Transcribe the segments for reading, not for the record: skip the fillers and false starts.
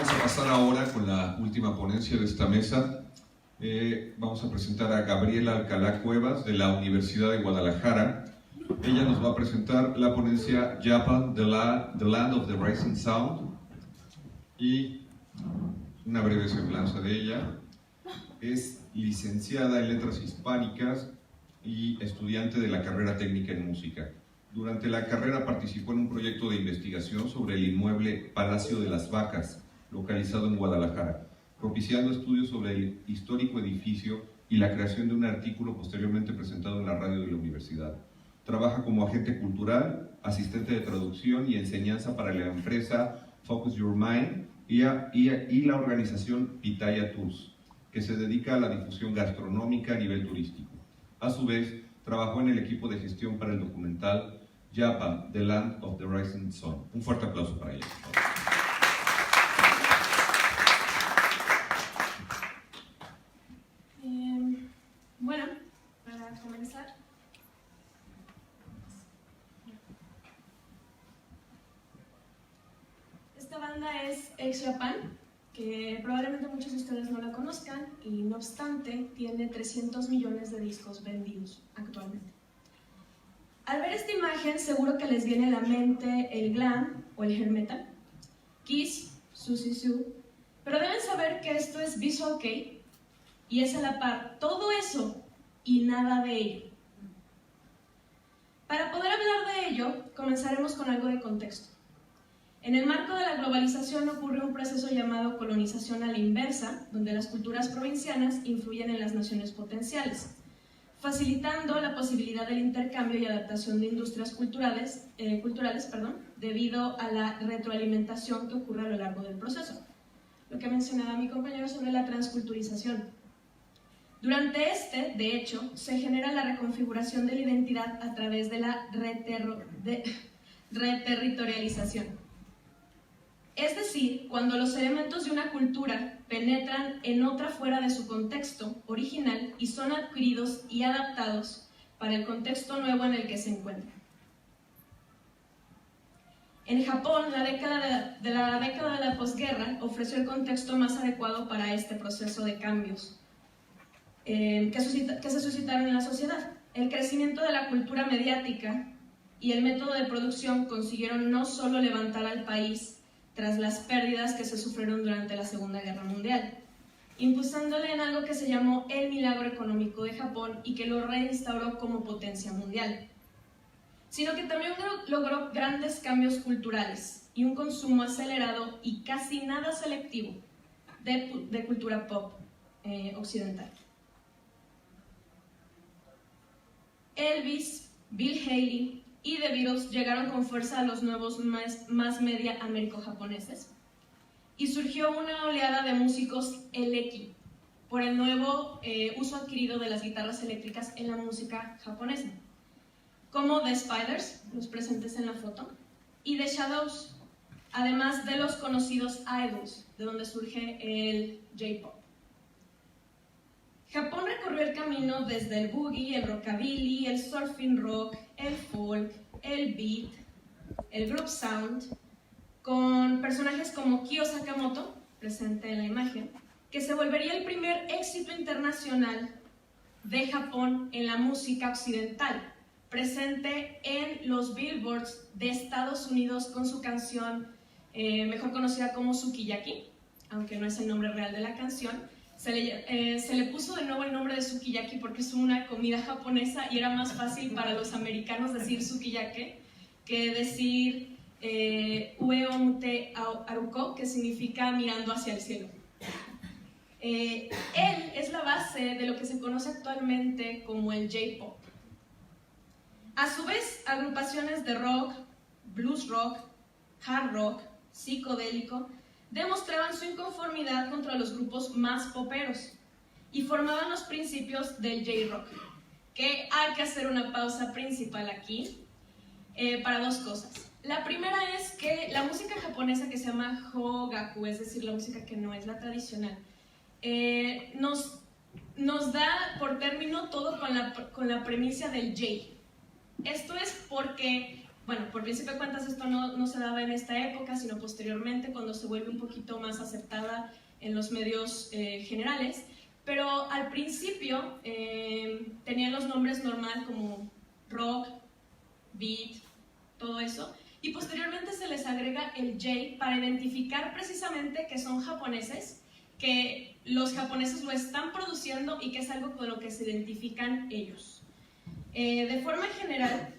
Vamos a pasar ahora con la última ponencia de esta mesa. Vamos a presentar a Gabriela Alcalá Cuevas de la Universidad de Guadalajara. Ella nos va a presentar la ponencia Japan, the Land of the Rising Sound, y una breve semblanza de ella. Es licenciada en Letras Hispánicas y estudiante de la carrera técnica en música. Durante la carrera participó en un proyecto de investigación sobre el inmueble Palacio de las Vacas, localizado en Guadalajara, propiciando estudios sobre el histórico edificio y la creación de un artículo posteriormente presentado en la radio de la universidad. Trabaja como agente cultural, asistente de traducción y enseñanza para la empresa Focus Your Mind y la organización Pitaya Tours, que se dedica a la difusión gastronómica a nivel turístico. A su vez, trabajó en el equipo de gestión para el documental Japan, the Land of the Rising Sun. Un fuerte aplauso para ella. Bueno, para comenzar, esta banda es Ex Japan, que probablemente muchos de ustedes no la conozcan, y no obstante tiene 300 millones de discos vendidos actualmente. Al ver esta imagen seguro que les viene a la mente el glam o el hair metal, Kiss, Siouxsie Sioux, pero deben saber que esto es Visual Kei y es a la par todo eso y nada de ello. Para poder hablar de ello, comenzaremos con algo de contexto. En el marco de la globalización ocurre un proceso llamado colonización a la inversa, donde las culturas provincianas influyen en las naciones potenciales, facilitando la posibilidad del intercambio y adaptación de industrias culturales, debido a la retroalimentación que ocurre a lo largo del proceso. Lo que mencionaba mi compañero sobre la transculturización. Durante de hecho, se genera la reconfiguración de la identidad a través de la reterritorialización. Es decir, cuando los elementos de una cultura penetran en otra fuera de su contexto original y son adquiridos y adaptados para el contexto nuevo en el que se encuentran. En Japón, la década de la posguerra ofreció el contexto más adecuado para este proceso de cambios que se suscitaron en la sociedad. El crecimiento de la cultura mediática y el método de producción consiguieron no solo levantar al país tras las pérdidas que se sufrieron durante la Segunda Guerra Mundial, impulsándole en algo que se llamó el milagro económico de Japón y que lo reinstauró como potencia mundial, sino que también logró grandes cambios culturales y un consumo acelerado y casi nada selectivo de cultura pop occidental. Elvis, Bill Haley y The Beatles llegaron con fuerza a los nuevos mass media américo-japoneses y surgió una oleada de músicos eleki por el nuevo uso adquirido de las guitarras eléctricas en la música japonesa, como The Spiders, los presentes en la foto, y The Shadows, además de los conocidos idols, de donde surge el J-pop. Japón recorrió el camino desde el boogie, el rockabilly, el surfing rock, el folk, el beat, el group sound, con personajes como Kyo Sakamoto, presente en la imagen, que se volvería el primer éxito internacional de Japón en la música occidental, presente en los billboards de Estados Unidos con su canción mejor conocida como Sukiyaki, aunque no es el nombre real de la canción. Se le puso de nuevo el nombre de sukiyaki porque es una comida japonesa y era más fácil para los americanos decir sukiyaki que decir ue o mute aruko, que significa mirando hacia el cielo. Él es la base de lo que se conoce actualmente como el J-pop. A su vez, agrupaciones de rock, blues rock, hard rock, psicodélico, demostraban su inconformidad contra los grupos más poperos y formaban los principios del J-rock, que hay que hacer una pausa principal aquí para dos cosas. La primera es que la música japonesa que se llama Hogaku, es decir, la música que no es la tradicional, nos da por término todo con la premisa del J. Esto es porque bueno, por principio de cuentas esto no se daba en esta época, sino posteriormente cuando se vuelve un poquito más aceptada en los medios generales, pero al principio tenían los nombres normal como rock, beat, todo eso, y posteriormente se les agrega el J para identificar precisamente que son japoneses, que los japoneses lo están produciendo y que es algo con lo que se identifican ellos. De forma general,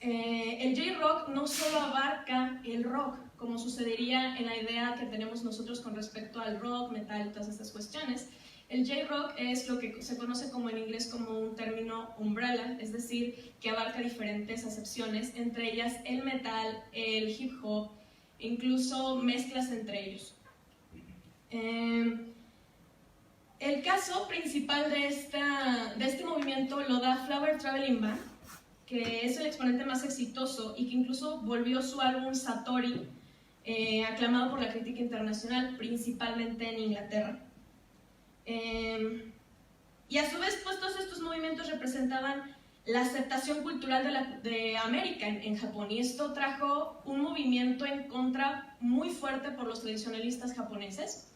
el J-Rock no solo abarca el rock, como sucedería en la idea que tenemos nosotros con respecto al rock, metal y todas estas cuestiones. El J-Rock es lo que se conoce como en inglés como un término umbrella, es decir, que abarca diferentes acepciones, entre ellas el metal, el hip hop, incluso mezclas entre ellos. El caso principal de este movimiento lo da Flower Traveling Band, que es el exponente más exitoso y que incluso volvió su álbum Satori aclamado por la crítica internacional, principalmente en Inglaterra. Y a su vez, pues, todos estos movimientos representaban la aceptación cultural de América en Japón, y esto trajo un movimiento en contra muy fuerte por los tradicionalistas japoneses,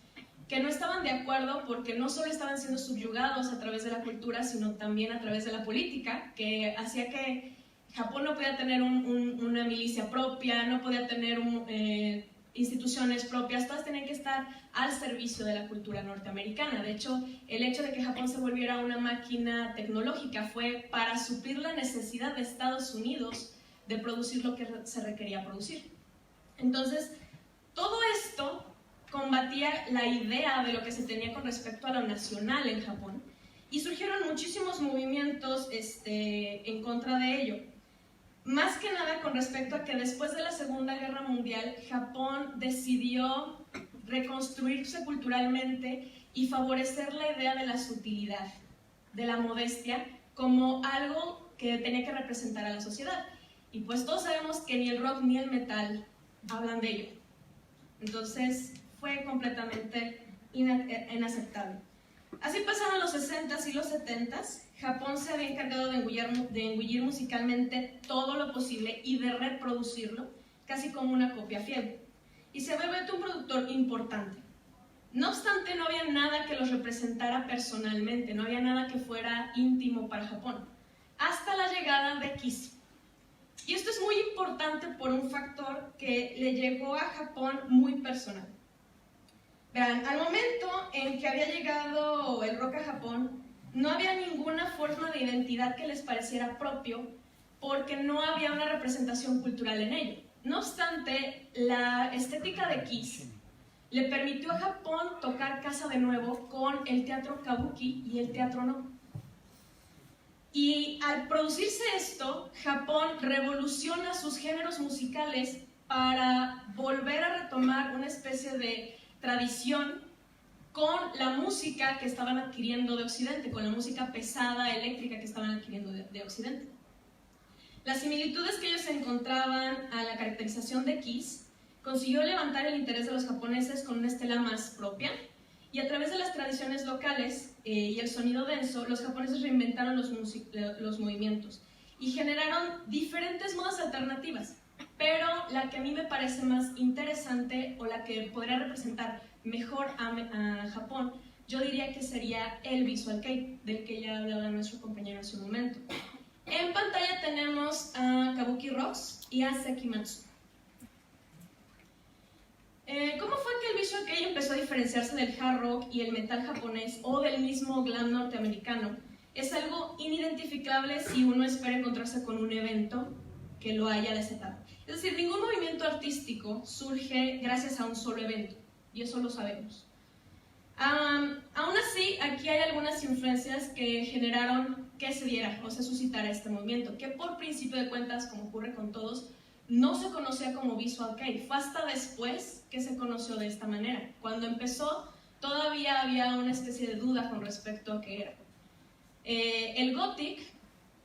que no estaban de acuerdo porque no solo estaban siendo subyugados a través de la cultura, sino también a través de la política, que hacía que Japón no podía tener una milicia propia, no podía tener instituciones propias, todas tenían que estar al servicio de la cultura norteamericana. De hecho, el hecho de que Japón se volviera una máquina tecnológica fue para suplir la necesidad de Estados Unidos de producir lo que se requería producir. Entonces, todo esto combatía la idea de lo que se tenía con respecto a lo nacional en Japón, y surgieron muchísimos movimientos en contra de ello. Más que nada con respecto a que después de la Segunda Guerra Mundial, Japón decidió reconstruirse culturalmente y favorecer la idea de la sutilidad, de la modestia, como algo que tenía que representar a la sociedad. Y pues todos sabemos que ni el rock ni el metal hablan de ello. Entonces fue completamente inaceptable. Así pasaron los 60s y los 70s, Japón se había encargado de engullir musicalmente todo lo posible y de reproducirlo, casi como una copia fiel. Y se había vuelto un productor importante. No obstante, no había nada que los representara personalmente, no había nada que fuera íntimo para Japón, hasta la llegada de Kiss. Y esto es muy importante por un factor que le llegó a Japón muy personal. Verán, al momento en que había llegado el rock a Japón, no había ninguna forma de identidad que les pareciera propio, porque no había una representación cultural en ello. No obstante, la estética de Kiss le permitió a Japón tocar casa de nuevo con el teatro kabuki y el teatro no. Y al producirse esto, Japón revoluciona sus géneros musicales para volver a retomar una especie de tradición con la música que estaban adquiriendo de Occidente, con la música pesada, eléctrica que estaban adquiriendo de Occidente. Las similitudes que ellos encontraban a la caracterización de Kiss consiguió levantar el interés de los japoneses con una estela más propia, y a través de las tradiciones locales y el sonido denso, los japoneses reinventaron los movimientos y generaron diferentes modas alternativas. Pero la que a mí me parece más interesante, o la que podría representar mejor a Japón, yo diría que sería el Visual Kei, del que ya hablaba nuestro compañero hace un momento. En pantalla tenemos a Kabuki Rocks y a Sekimatsu. ¿Cómo fue que el Visual Kei empezó a diferenciarse del hard rock y el metal japonés o del mismo glam norteamericano? Es algo inidentificable si uno espera encontrarse con un evento que lo haya desatado. Es decir, ningún movimiento artístico surge gracias a un solo evento, y eso lo sabemos. Aún así, aquí hay algunas influencias que generaron que se diera o se suscitara este movimiento, que por principio de cuentas, como ocurre con todos, no se conocía como Visual Kei. Fue hasta después que se conoció de esta manera. Cuando empezó, todavía había una especie de duda con respecto a qué era. El Gothic,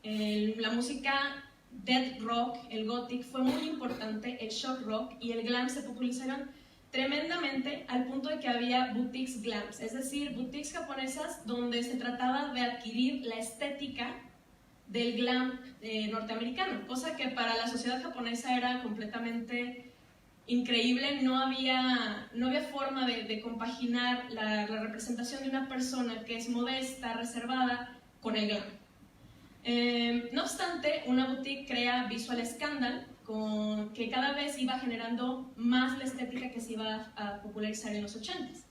la música death rock, el Gothic fue muy importante, el shock rock y el glam se popularizaron tremendamente al punto de que había boutiques glams, es decir, boutiques japonesas donde se trataba de adquirir la estética del glam norteamericano, cosa que para la sociedad japonesa era completamente increíble. No había forma de compaginar la representación de una persona que es modesta, reservada, con el glam. No obstante, una boutique crea Visual Scandal, que cada vez iba generando más la estética que se iba a popularizar en los 80s.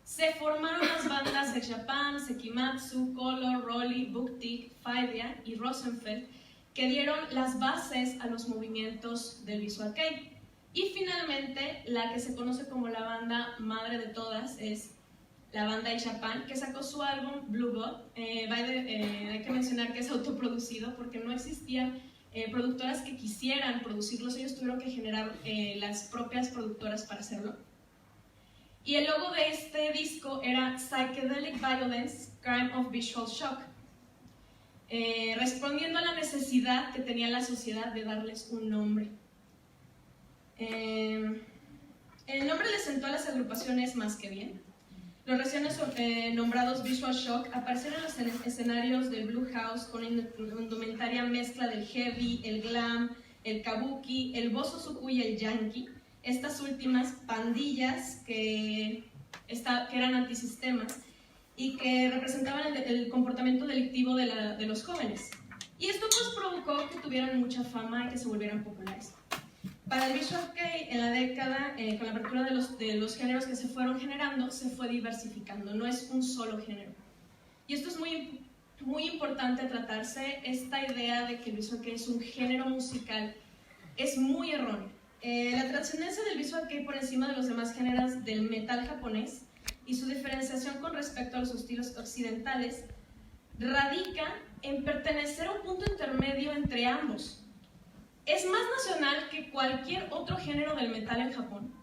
Se formaron las bandas Sex Japan, Sekimatsu, Color, Rolly, Booktick, Faidia y Rosenfeld, que dieron las bases a los movimientos del Visual Kei. Y finalmente, la que se conoce como la banda madre de todas es la banda X Japan, que sacó su álbum Blue God. Hay que mencionar que es autoproducido porque no existían productoras que quisieran producirlos, ellos tuvieron que generar las propias productoras para hacerlo. Y el logo de este disco era Psychedelic Violence, Crime of Visual Shock, respondiendo a la necesidad que tenía la sociedad de darles un nombre. El nombre le sentó a las agrupaciones más que bien. Los recién nombrados Visual Shock aparecieron en los escenarios del Blue House con una indumentaria mezcla del heavy, el glam, el kabuki, el bosozoku y el yankee. Estas últimas pandillas que eran antisistemas y que representaban el comportamiento delictivo de los jóvenes. Y esto pues provocó que tuvieran mucha fama y que se volvieran populares. Para el Visual Kei, en la década, con la apertura de los géneros que se fueron generando, se fue diversificando, no es un solo género. Y esto es muy, muy importante tratarse, esta idea de que el Visual Kei es un género musical es muy errónea. La trascendencia del Visual Kei por encima de los demás géneros del metal japonés y su diferenciación con respecto a los estilos occidentales radica en pertenecer a un punto intermedio entre ambos. Es más nacional que cualquier otro género del metal en Japón,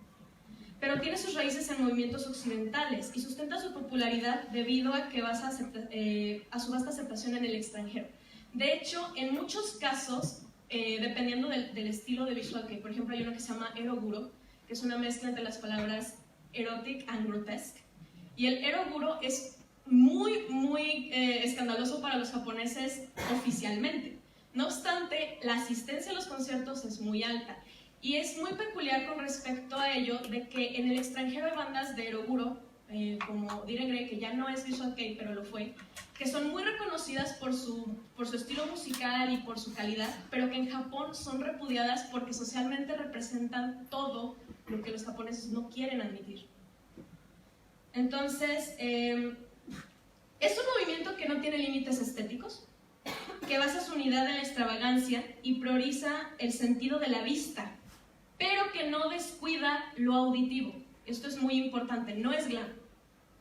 pero tiene sus raíces en movimientos occidentales y sustenta su popularidad debido a que a su vasta aceptación en el extranjero. De hecho, en muchos casos, dependiendo del estilo de Visual Kei, por ejemplo, hay uno que se llama Eroguro, que es una mezcla entre las palabras erotic and grotesque, y el Eroguro es muy, muy escandaloso para los japoneses oficialmente. No obstante, la asistencia a los conciertos es muy alta y es muy peculiar con respecto a ello de que en el extranjero hay bandas de Eroguro, como Diren Grey, que ya no es Visual Kei, pero lo fue, que son muy reconocidas por su estilo musical y por su calidad, pero que en Japón son repudiadas porque socialmente representan todo lo que los japoneses no quieren admitir. Entonces, es un movimiento que no tiene límites estéticos, que basa su unidad en la extravagancia y prioriza el sentido de la vista, pero que no descuida lo auditivo. Esto es muy importante, no es glam,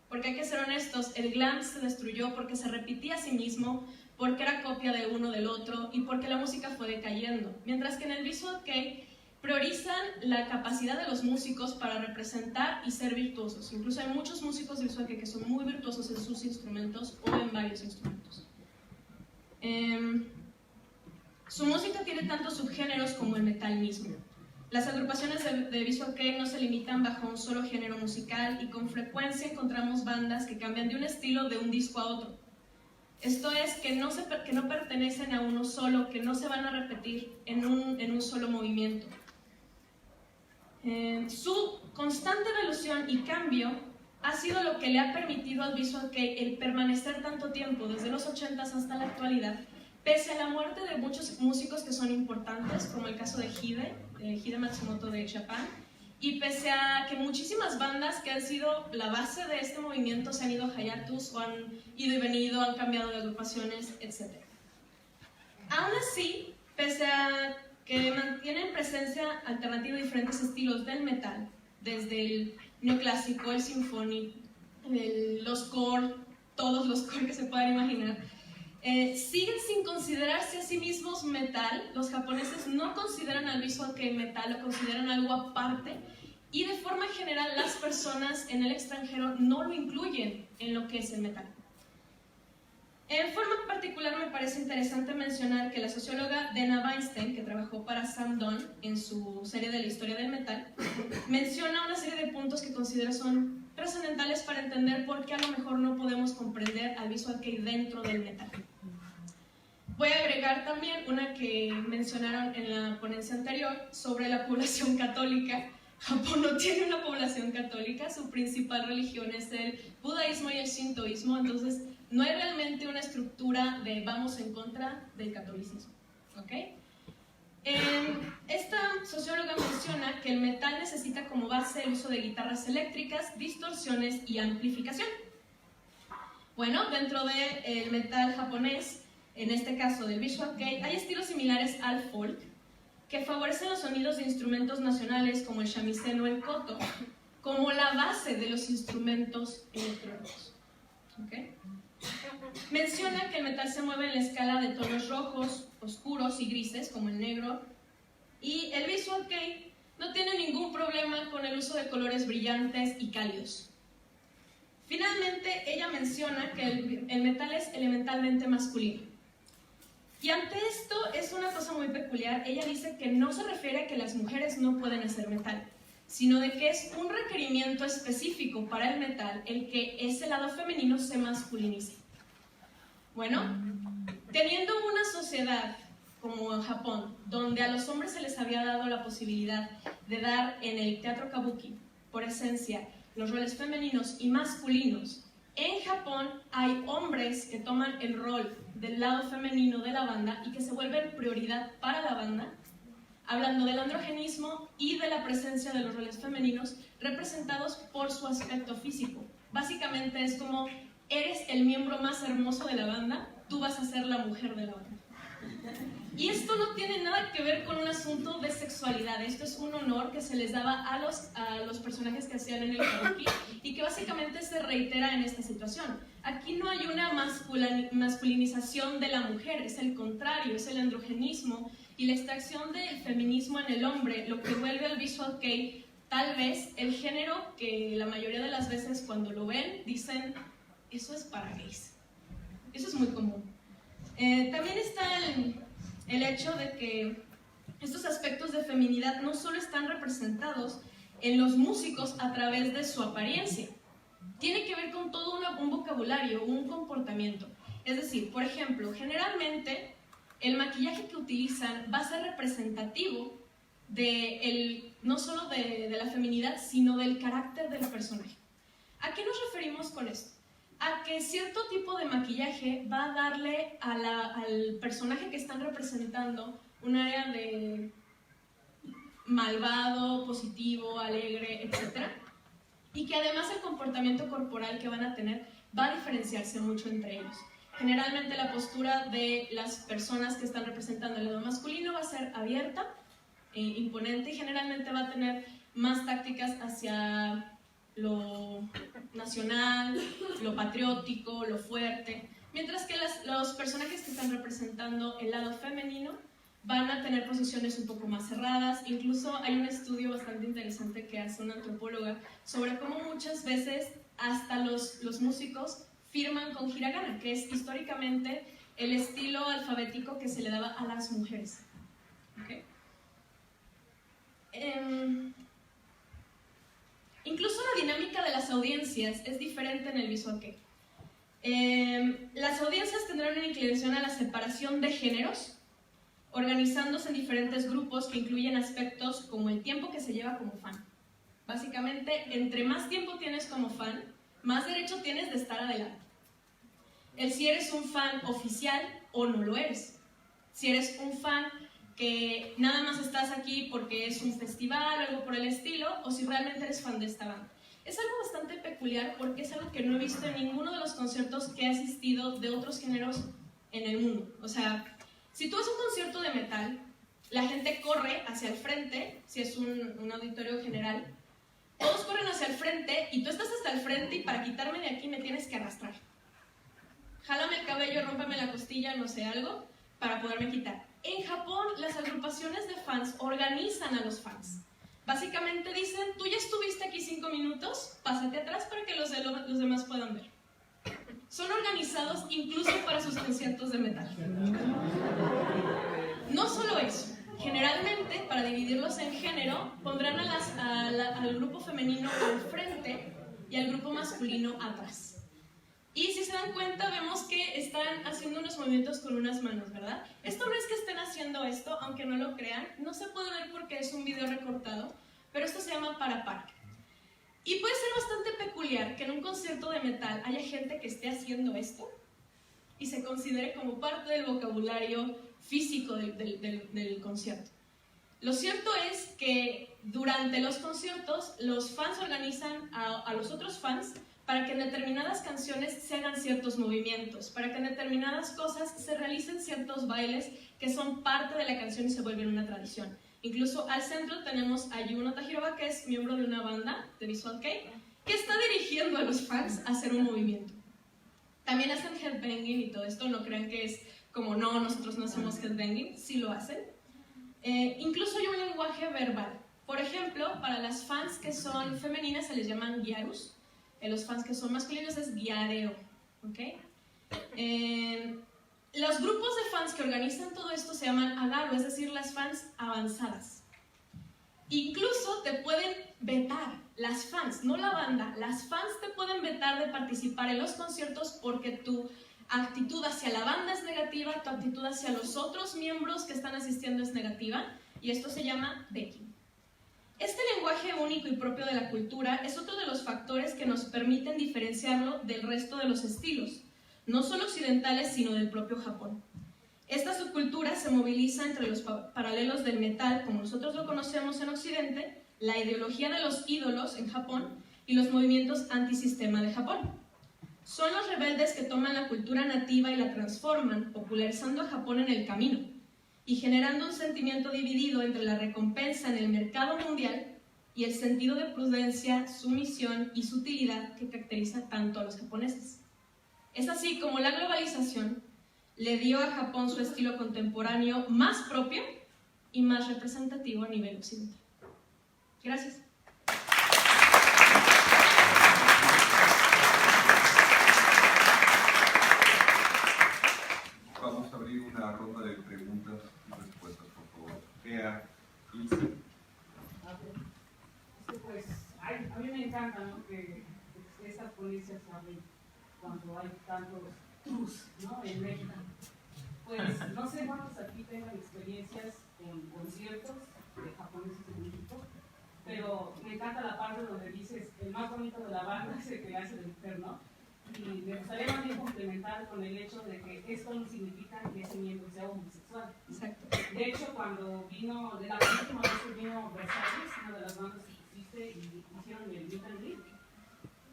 porque hay que ser honestos, el glam se destruyó porque se repetía a sí mismo, porque era copia de uno del otro y porque la música fue decayendo, mientras que en el Visual Kei priorizan la capacidad de los músicos para representar y ser virtuosos. Incluso hay muchos músicos de Visual Kei que son muy virtuosos en sus instrumentos o en varios instrumentos. Su música tiene tantos subgéneros como el metal mismo. Las agrupaciones de Visual Kei no se limitan bajo un solo género musical y con frecuencia encontramos bandas que cambian de un estilo de un disco a otro. Esto es, que no pertenecen a uno solo, que no se van a repetir en un solo movimiento. Su constante evolución y cambio ha sido lo que le ha permitido al Visual Kei el permanecer tanto tiempo, desde los 80s hasta la actualidad, pese a la muerte de muchos músicos que son importantes, como el caso de Hide Matsumoto de Japan, y pese a que muchísimas bandas que han sido la base de este movimiento se han ido a hiatus o han ido y venido, han cambiado de agrupaciones, etc. Aún así, pese a que mantienen presencia alternativa de diferentes estilos del metal, desde el neoclásico, el symphonic, los core, todos los core que se puedan imaginar, siguen sin considerarse a sí mismos metal. Los japoneses no consideran al Visual Kei metal, lo consideran algo aparte, y de forma general las personas en el extranjero no lo incluyen en lo que es el metal. En forma particular me parece interesante mencionar que la socióloga Dena Weinstein, que trabajó para Sam Dunn en su serie de la historia del metal, menciona una serie de puntos que considero son trascendentales para entender por qué a lo mejor no podemos comprender al Visual Kei dentro del metal. Voy a agregar también una que mencionaron en la ponencia anterior sobre la población católica. Japón no tiene una población católica, su principal religión es el budaísmo y el shintoísmo, entonces no hay realmente una estructura de vamos en contra del catolicismo. ¿Ok? Esta socióloga menciona que el metal necesita como base el uso de guitarras eléctricas, distorsiones y amplificación. Bueno, dentro del metal japonés, en este caso del visual kei, hay estilos similares al folk que favorecen los sonidos de instrumentos nacionales como el shamisen o el koto como la base de los instrumentos electrónicos. ¿Okay? Menciona que el metal se mueve en la escala de tonos rojos, oscuros y grises, como el negro, y el visual kei no tiene ningún problema con el uso de colores brillantes y cálidos. Finalmente, ella menciona que el metal es elementalmente masculino. Y ante esto es una cosa muy peculiar. Ella dice que no se refiere a que las mujeres no pueden hacer metal, sino de que es un requerimiento específico para el metal el que ese lado femenino se masculinice. Bueno, teniendo una sociedad como en Japón, donde a los hombres se les había dado la posibilidad de dar en el teatro kabuki, por esencia, los roles femeninos y masculinos, en Japón hay hombres que toman el rol del lado femenino de la banda y que se vuelven prioridad para la banda, hablando del androgenismo y de la presencia de los roles femeninos representados por su aspecto físico. Básicamente es como, eres el miembro más hermoso de la banda, tú vas a ser la mujer de la banda. Y esto no tiene nada que ver con un asunto de sexualidad, esto es un honor que se les daba a los personajes que hacían en el kabuki y que básicamente se reitera en esta situación. Aquí no hay una masculinización de la mujer, es el contrario, es el androgenismo y la extracción del feminismo en el hombre, lo que vuelve al visual kei tal vez el género que la mayoría de las veces cuando lo ven dicen, eso es para gays. Eso es muy común. También está el hecho de que estos aspectos de feminidad no solo están representados en los músicos a través de su apariencia, tiene que ver con todo un vocabulario, un comportamiento. Es decir, por ejemplo, generalmente el maquillaje que utilizan va a ser representativo no solo de la feminidad, sino del carácter del personaje. ¿A qué nos referimos con esto? A que cierto tipo de maquillaje va a darle al personaje que están representando un área de malvado, positivo, alegre, etc. Y que además el comportamiento corporal que van a tener va a diferenciarse mucho entre ellos. Generalmente la postura de las personas que están representando el lado masculino va a ser abierta, imponente, y generalmente va a tener más tácticas hacia lo nacional, lo patriótico, lo fuerte, mientras que los personajes que están representando el lado femenino van a tener posiciones un poco más cerradas. Incluso hay un estudio bastante interesante que hace una antropóloga sobre cómo muchas veces hasta los músicos firman con hiragana, que es históricamente el estilo alfabético que se le daba a las mujeres. ¿Okay? Incluso la dinámica de las audiencias es diferente en el visual kei. Las audiencias tendrán una inclinación a la separación de géneros, organizándose en diferentes grupos que incluyen aspectos como el tiempo que se lleva como fan. Básicamente, entre más tiempo tienes como fan, más derecho tienes de estar adelante. El si eres un fan oficial o no lo eres. Si eres un fan que nada más estás aquí porque es un festival o algo por el estilo, o si realmente eres fan de esta banda. Es algo bastante peculiar porque es algo que no he visto en ninguno de los conciertos que he asistido de otros géneros en el mundo. O sea, si tú vas a un concierto de metal, la gente corre hacia el frente, si es un auditorio general, todos corren hacia el frente y tú estás hasta el frente y para quitarme de aquí me tienes que arrastrar. Jálame el cabello, rómpame la costilla, no sé, algo, para poderme quitar. En Japón, las agrupaciones de fans organizan a los fans. Básicamente dicen, tú ya estuviste aquí 5 minutos, pásate atrás para que los demás puedan ver. Son organizados incluso para sus conciertos de metal. No solo eso, generalmente, para dividirlos en género, pondrán al grupo femenino al frente y al grupo masculino atrás. Y si se dan cuenta, vemos que están están haciendo unos movimientos con unas manos, ¿verdad? Esto no es que estén haciendo esto, aunque no lo crean, no se puede ver porque es un video recortado, pero esto se llama para-par. Y puede ser bastante peculiar que en un concierto de metal haya gente que esté haciendo esto y se considere como parte del vocabulario físico del concierto. Lo cierto es que durante los conciertos los fans organizan a los otros fans para que en determinadas canciones se hagan ciertos movimientos, para que en determinadas cosas se realicen ciertos bailes que son parte de la canción y se vuelven una tradición. Incluso al centro tenemos a Yuno Tajiroba, que es miembro de una banda de Visual Kei, que está dirigiendo a los fans a hacer un movimiento. También hacen headbanging y todo esto, no crean que es como no, nosotros no hacemos headbanging, sí lo hacen. Incluso hay un lenguaje verbal. Por ejemplo, para las fans que son femeninas se les llaman gyarus, los fans que son masculinos es gyareo, ¿ok? Los grupos de fans que organizan todo esto se llaman agaru, es decir, las fans avanzadas. Incluso te pueden vetar, las fans, no la banda, las fans te pueden vetar de participar en los conciertos porque tu actitud hacia la banda es negativa, tu actitud hacia los otros miembros que están asistiendo es negativa, y esto se llama becking. Este lenguaje único y propio de la cultura es otro de los factores que nos permiten diferenciarlo del resto de los estilos, no solo occidentales, sino del propio Japón. Esta subcultura se moviliza entre los paralelos del metal, como nosotros lo conocemos en Occidente, la ideología de los ídolos en Japón y los movimientos antisistema de Japón. Son los rebeldes que toman la cultura nativa y la transforman, popularizando a Japón en el camino y generando un sentimiento dividido entre la recompensa en el mercado mundial y el sentido de prudencia, sumisión y sutilidad que caracteriza tanto a los japoneses. Es así como la globalización le dio a Japón su estilo contemporáneo más propio y más representativo a nivel occidental. Gracias. Vamos a abrir una ronda de preguntas y respuestas, por favor. Bea, Ilse. Pues, a mí me encanta, ¿no?, que estas ponencias hablen cuando hay tantos trus, ¿no?, en México. Pues no sé cuántos aquí tengan experiencias en conciertos de japoneses en México, pero me encanta la parte donde dices el más bonito de la banda es el que hace de mujer, ¿no? Y me gustaría más bien complementar con el hecho de que esto no significa que ese miembro sea homosexual. Exacto. De hecho, cuando vino, de la última vez que vino Versalles, una de las bandas que pusiste y hicieron el meet and greet,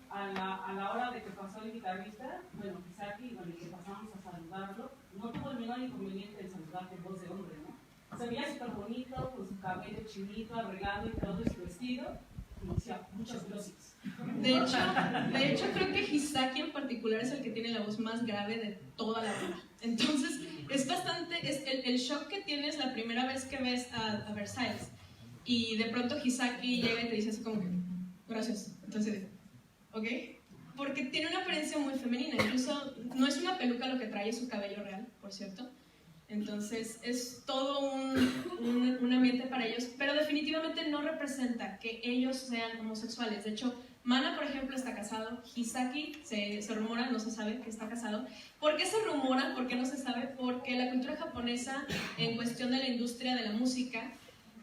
a la hora de que pasó el guitarrista, bueno, Hisaki, bueno, y que pasamos a saludarlo, no tuvo el menor inconveniente en saludar con voz de hombre, ¿no? Se veía súper bonito, con su cabello chinito, arreglado y todo su vestido, y decía, muchas gracias. De hecho, creo que Hisaki en particular es el que tiene la voz más grave de toda la banda. Entonces, es bastante, el shock que tienes la primera vez que ves a Versailles, y de pronto Hisaki llega y te dice así como que, gracias. Entonces, ¿ok? Porque tiene una apariencia muy femenina, incluso no es una peluca lo que trae, es su cabello real, por cierto. Entonces es todo un ambiente para ellos, pero definitivamente no representa que ellos sean homosexuales. De hecho, Mana, por ejemplo, está casado, Hisaki se rumora, no se sabe que está casado. ¿Por qué se rumora? ¿Por qué no se sabe? Porque la cultura japonesa, en cuestión de la industria de la música,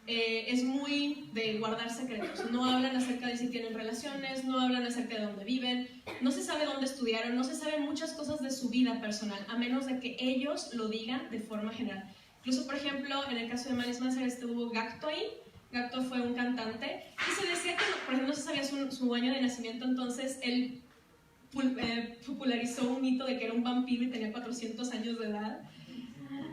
es muy de guardar secretos. No hablan acerca de si tienen relaciones, no hablan acerca de dónde viven, no se sabe dónde estudiaron, no se saben muchas cosas de su vida personal, a menos de que ellos lo digan de forma general. Incluso, por ejemplo, en el caso de Manis Manser estuvo Gacto ahí. Gacto fue un cantante y se decía que, por ejemplo, no se sabía su año de nacimiento, entonces él popularizó un mito de que era un vampiro y tenía 400 años de edad.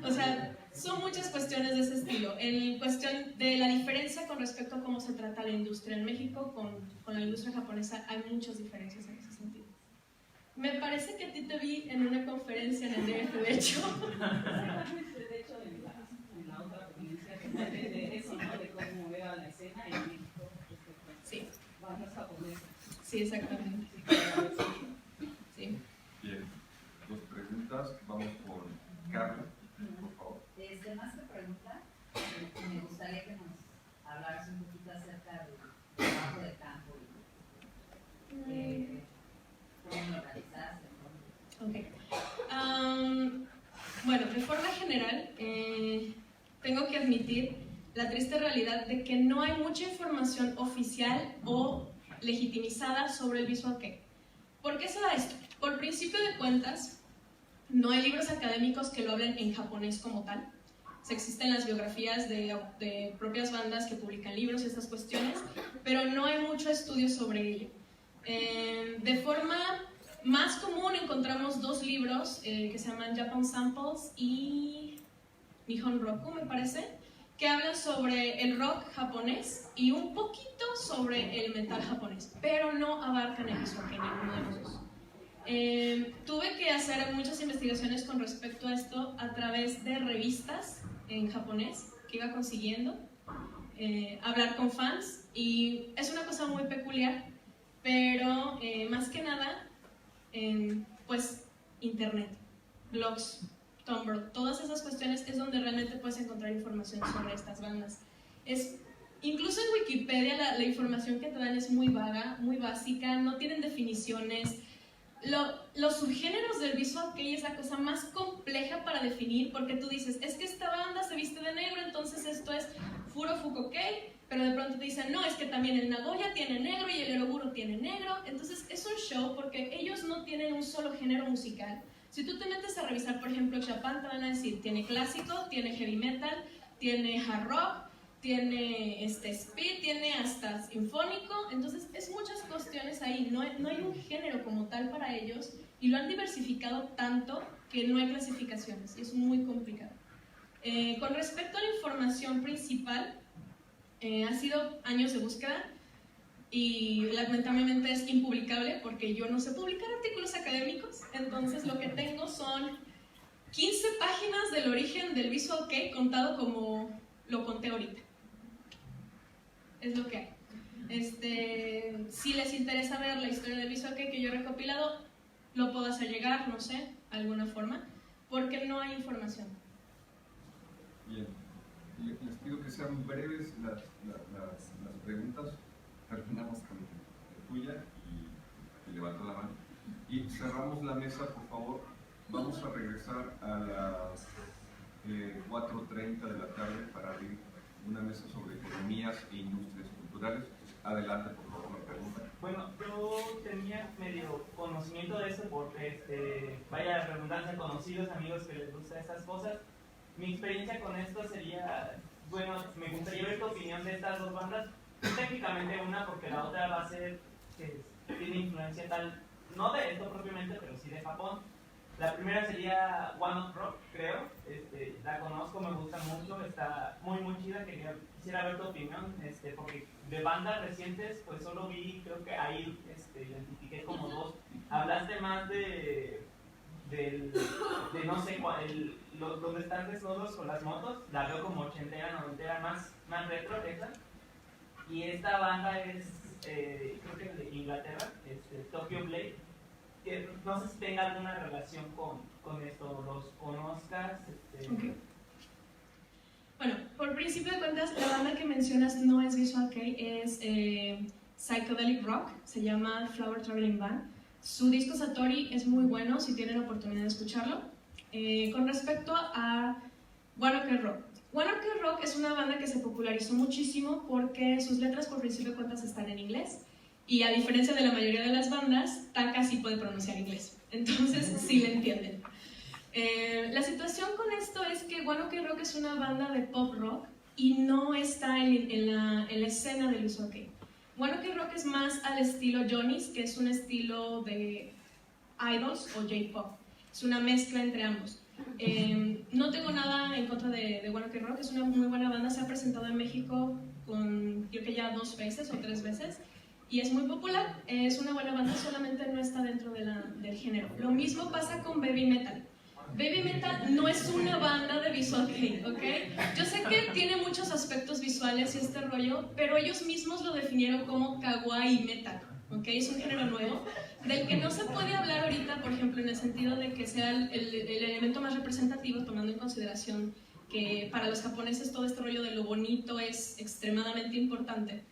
O sea, son muchas cuestiones de ese estilo. En cuestión de la diferencia con respecto a cómo se trata la industria en México con la industria japonesa, hay muchas diferencias en ese sentido. Me parece que a ti te vi en una conferencia en el DF, de hecho. De hecho, en la otra conferencia que hablé de eso, ¿no?, de cómo era la escena en México. Sí. Bandas japonesas. Sí, exactamente. Sí. Bien, dos preguntas. Vamos con Carla, por favor. Más que pregunta, me gustaría que nos hablaras un poquito acerca del trabajo de campo y cómo lo organizaste. Ok. de forma general, tengo que admitir la triste realidad de que no hay mucha información oficial o legitimizada sobre el visual kei. ¿Por qué se da esto? Por principio de cuentas, no hay libros académicos que lo hablen en japonés como tal. Existen las biografías de propias bandas que publican libros y estas cuestiones, pero no hay mucho estudio sobre ello. De forma más común encontramos dos libros que se llaman Japan Samples y Nihon Roku, me parece, que hablan sobre el rock japonés y un poquito sobre el metal japonés, pero no abarcan el visual kei, ninguno de los dos. Tuve que hacer muchas investigaciones con respecto a esto a través de revistas en japonés que iba consiguiendo, hablar con fans, y es una cosa muy peculiar, pero más que nada, pues internet, blogs, Tumblr, todas esas cuestiones es donde realmente puedes encontrar información sobre estas bandas. Incluso en Wikipedia la información que te dan es muy vaga, muy básica, no tienen definiciones. Los subgéneros del visual kei es la cosa más compleja para definir, porque tú dices, es que esta banda se viste de negro, entonces esto es Furofuko kei, pero de pronto te dicen, no, es que también el Nagoya tiene negro y el Eroguro tiene negro. Entonces es un show porque ellos no tienen un solo género musical. Si tú te metes a revisar, por ejemplo, Japan, te van a decir, tiene clásico, tiene heavy metal, tiene hard rock, tiene speed, tiene hasta sinfónico. Entonces es muchas cuestiones ahí, no hay un género como tal para ellos, y lo han diversificado tanto que no hay clasificaciones y es muy complicado. Con respecto a la información principal, ha sido años de búsqueda y lamentablemente es impublicable porque yo no sé publicar artículos académicos. Entonces lo que tengo son 15 páginas del origen del visual kei contado como lo conté ahorita. Es lo que hay. Si les interesa ver la historia del visual kei que yo he recopilado, lo puedo hacer llegar, no sé, de alguna forma, porque no hay información. Bien, les pido que sean breves las preguntas. Terminamos con la tuya y levanta la mano. Y cerramos la mesa, por favor. Vamos a regresar a las 4:30 de la tarde para abrir una mesa sobre economías e industrias culturales. Adelante, por favor, la pregunta. Bueno, yo tenía medio conocimiento de eso porque, vaya redundancia, conocidos, amigos que les gustan estas cosas. Mi experiencia con esto sería, bueno, me gustaría ver tu opinión de estas dos bandas. Técnicamente una, porque la otra va a ser que tiene influencia tal, no de esto propiamente, pero sí de Japón. La primera sería One Ok Rock, creo. La conozco, me gusta mucho, está muy chida. Quisiera ver tu opinión, porque de bandas recientes, pues solo vi, creo que ahí identifiqué como dos. Hablaste más de no sé cuál, donde están desnudos con las motos. La veo como ochentera, noventera, más retro esa. Y esta banda es, creo que de Inglaterra, Tokyo Blade, que no sé si tenga alguna relación con esto, los conozcas. Okay. Bueno, por principio de cuentas, la banda que mencionas no es visual kei, es psychedelic rock, se llama Flower Traveling Band. Su disco Satori es muy bueno si tienen oportunidad de escucharlo. Con respecto a One Ok Rock. One Ok Rock es una banda que se popularizó muchísimo porque sus letras por principio de cuentas están en inglés, y a diferencia de la mayoría de las bandas, Taka sí puede pronunciar inglés, entonces sí le entienden. La situación con esto es que One Ok Rock es una banda de pop rock y no está en la escena del visual kei. One Ok Rock es más al estilo Johnny's, que es un estilo de idols o J-pop, es una mezcla entre ambos. No tengo nada en contra de One Ok Rock, es una muy buena banda, se ha presentado en México creo que ya 2 veces o 3 veces, y es muy popular, es una buena banda, solamente no está dentro del género. Lo mismo pasa con Baby Metal. Baby Metal no es una banda de visual kei, ¿ok? Yo sé que tiene muchos aspectos visuales y este rollo, pero ellos mismos lo definieron como kawaii metal, ¿ok? Es un género nuevo, del que no se puede hablar ahorita, por ejemplo, en el sentido de que sea el elemento más representativo, tomando en consideración que para los japoneses todo este rollo de lo bonito es extremadamente importante.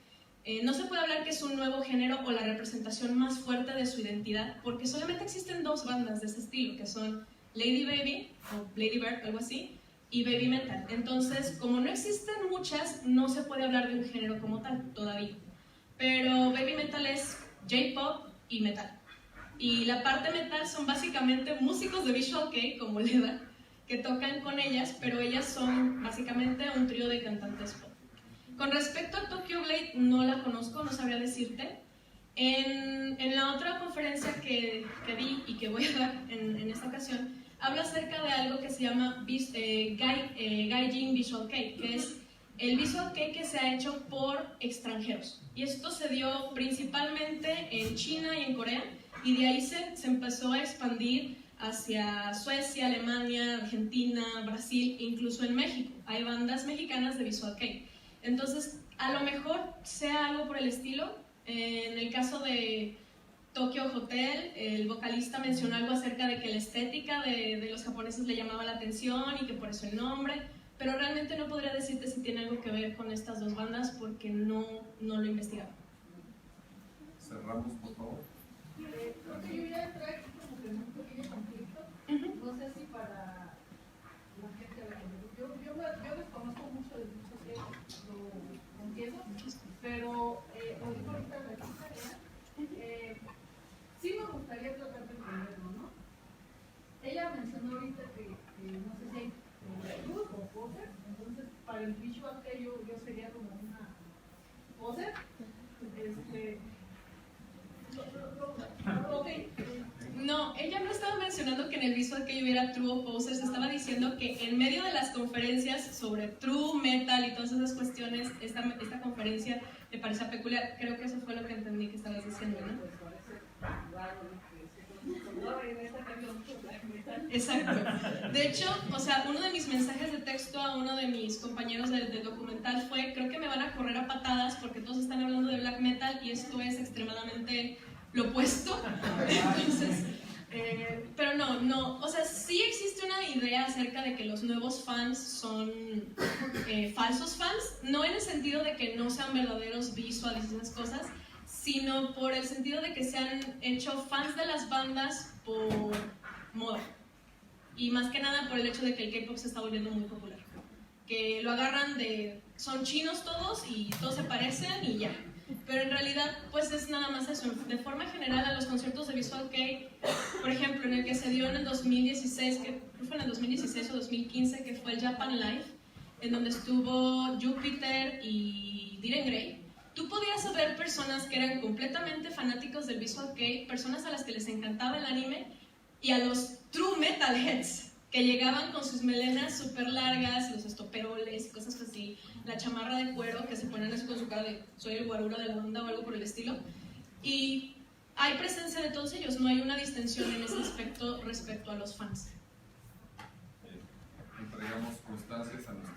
No se puede hablar que es un nuevo género o la representación más fuerte de su identidad, porque solamente existen 2 bandas de ese estilo, que son Lady Baby o Lady Bird, algo así, y Baby Metal. Entonces, como no existen muchas, no se puede hablar de un género como tal todavía. Pero Baby Metal es J-pop y metal. Y la parte metal son básicamente músicos de Visual Kei, como Leda, que tocan con ellas, pero ellas son básicamente un trío de cantantes pop. Con respecto a Tokyo Blade, no la conozco, no sabría decirte. En la otra conferencia que di y que voy a dar en esta ocasión, habla acerca de algo que se llama Gaijin Visual Kei, que es el Visual Kei que se ha hecho por extranjeros. Y esto se dio principalmente en China y en Corea, y de ahí se empezó a expandir hacia Suecia, Alemania, Argentina, Brasil, incluso en México. Hay bandas mexicanas de Visual Kei. Entonces, a lo mejor sea algo por el estilo. En el caso de Tokyo Hotel, el vocalista mencionó algo acerca de que la estética de los japoneses le llamaba la atención y que por eso el nombre, pero realmente no podría decirte si tiene algo que ver con estas dos bandas porque no lo he investigado. Cerramos, por favor. Creo que yo voy a entrar aquí como que en un pequeño conflicto. No sé si para la gente a la que yo desconozco mucho de muchos que lo confieso, pero lo digo ahorita la chica, sí me gustaría tratar de entenderlo, ¿no? Ella mencionó ahorita que no sé si hay luz o poser, entonces para el visual que yo sería como una poser. No, ella no estaba mencionando que en el Visual Kei hubiera true o posers, estaba diciendo que en medio de las conferencias sobre true, metal y todas esas cuestiones, esta conferencia me parecía peculiar. Creo que eso fue lo que entendí que estabas diciendo, ¿no? Exacto. De hecho, o sea, uno de mis mensajes de texto a uno de mis compañeros del documental fue: creo que me van a correr a patadas porque todos están hablando de black metal y esto es extremadamente lo opuesto. Entonces, pero no, o sea, sí existe una idea acerca de que los nuevos fans son falsos fans, no en el sentido de que no sean verdaderos visuales y esas cosas, sino por el sentido de que se han hecho fans de las bandas por moda. Y más que nada por el hecho de que el K-pop se está volviendo muy popular. Que lo agarran de... son chinos todos y todos se parecen y ya. Pero en realidad, pues es nada más eso. De forma general, a los conciertos de Visual Kei, por ejemplo, en el que se dio en el 2016, que fue en el 2016 o 2015, que fue el Japan Live, en donde estuvo Jupiter y Diren Grey, tú podías ver personas que eran completamente fanáticos del Visual Kei, personas a las que les encantaba el anime, y a los true metalheads, que llegaban con sus melenas súper largas, los estoperoles y cosas así, la chamarra de cuero, que se ponen así con su cara de soy el guarura de la banda o algo por el estilo. Y hay presencia de todos ellos, no hay una distinción en ese aspecto respecto a los fans. Entregamos constancias a nuestros